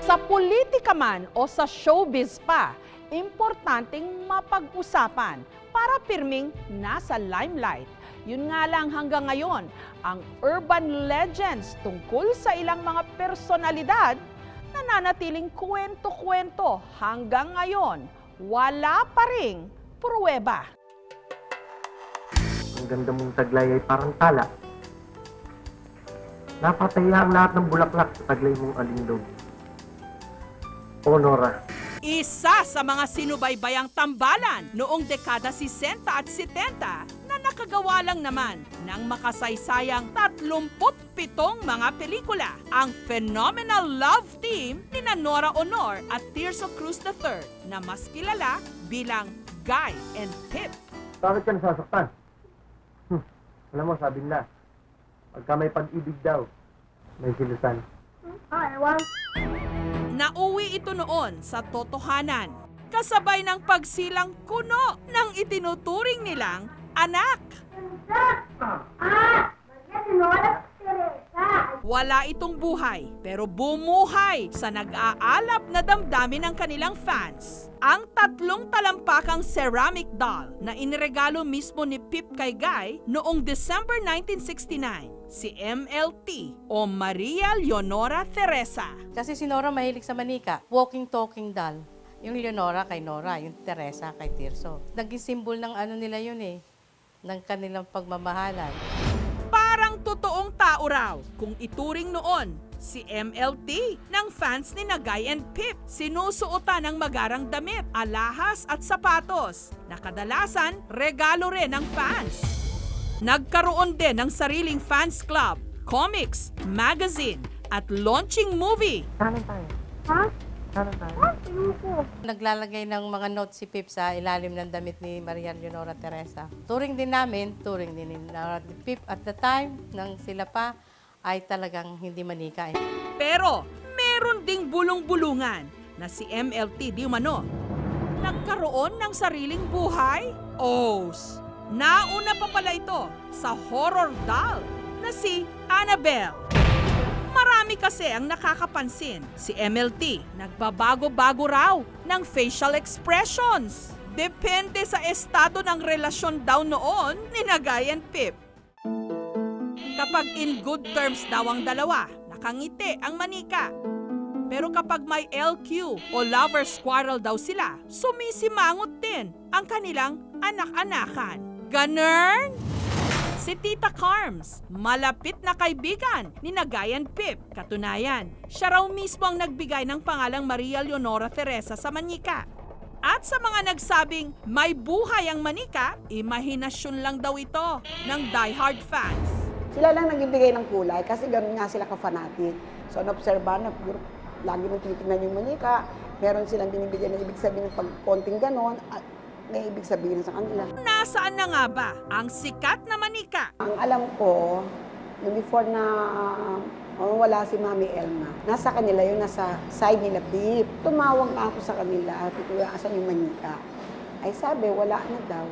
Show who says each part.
Speaker 1: Sa politika man o sa showbiz pa, importanteng mapag-usapan para pirming nasa limelight. Yun nga lang hanggang ngayon, ang urban legends tungkol sa ilang mga personalidad nananatiling kwento-kwento hanggang ngayon. Wala pa ring pruweba.
Speaker 2: Ang ganda mong taglay ay parang tala. Napataya ang lahat ng bulaklak sa taglay mong alindog. O Nora.
Speaker 1: Isa sa mga sinubaybayang tambalan noong dekada 60 at 70 na nakagawa lang naman ng makasaysayang 37 mga pelikula. Ang phenomenal love team ni Nora Honor at Tirso Cruz III na mas kilala bilang Guy and Pip.
Speaker 2: Bakit ka nasasaktan? Alam mo, sabi nila, pagka may pag-ibig daw, may silusan.
Speaker 1: Nauwi ito noon sa totohanan, kasabay ng pagsilang kuno ng itinuturing nilang anak. Wala itong buhay, pero bumuhay sa nag-aalab na damdamin ng kanilang fans. Ang 3 talampakang ceramic doll na iniregalo mismo ni Pip kay Guy noong December 1969. Si MLT o Maria Leonora Teresa.
Speaker 3: Kasi si Nora mahilig sa manika, walking talking doll. Yung Leonora kay Nora, yung Teresa kay Tirso. Naging symbol ng ano nila yun eh, ng kanilang pagmamahalan.
Speaker 1: Parang totoong tao raw kung ituring noon si MLT ng fans ni Guy and Pip. Sinusuotan ng magarang damit, alahas at sapatos na kadalasan regalo rin ng fans. Nagkaroon din ng sariling fans club, comics, magazine, at launching movie.
Speaker 2: Kanan tayo.
Speaker 4: Ha?
Speaker 2: Kanan tayo.
Speaker 3: Naglalagay ng mga notes si Pip sa ilalim ng damit ni Maria Leonora Teresa. Turing din ni Nora Pip at the time nang sila pa ay talagang hindi manika.
Speaker 1: Pero meron ding bulong-bulungan na si MLT di umano nagkaroon ng sariling buhay. Nauna pa pala ito sa horror doll na si Annabelle. Marami kasi ang nakakapansin, si MLT nagbabago-bago raw ng facial expressions. Depende sa estado ng relasyon daw noon ni Guy and Pip. Kapag in good terms daw ang dalawa, nakangiti ang manika. Pero kapag may LQ o lover's quarrel daw sila, sumisimangot din ang kanilang anak-anakan. Ganern? Si Tita Carms, malapit na kaibigan ni Guy and Pip. Katunayan, siya raw mismo ang nagbigay ng pangalang Maria Leonora Teresa sa manika. At sa mga nagsabing may buhay ang manika, imahinasyon lang daw ito ng diehard fans.
Speaker 4: Sila lang nagbibigay ng kulay kasi gano'n nga sila ka-fanatic. So, na-obserbahan na lagi mong tinitingnan yung manika, meron silang binibigyan ng ibig sabihin ng pag-konting gano'n, at may ibig sabihin sa kanila.
Speaker 1: Nasaan na nga ba ang sikat na manika?
Speaker 4: Ang alam ko, yung before na wala si Mami Elma, nasa kanila yun, nasa side nila, Pip. Tumawag na ako sa kanila, at ito, asan yung manika? Ay sabi, wala na daw.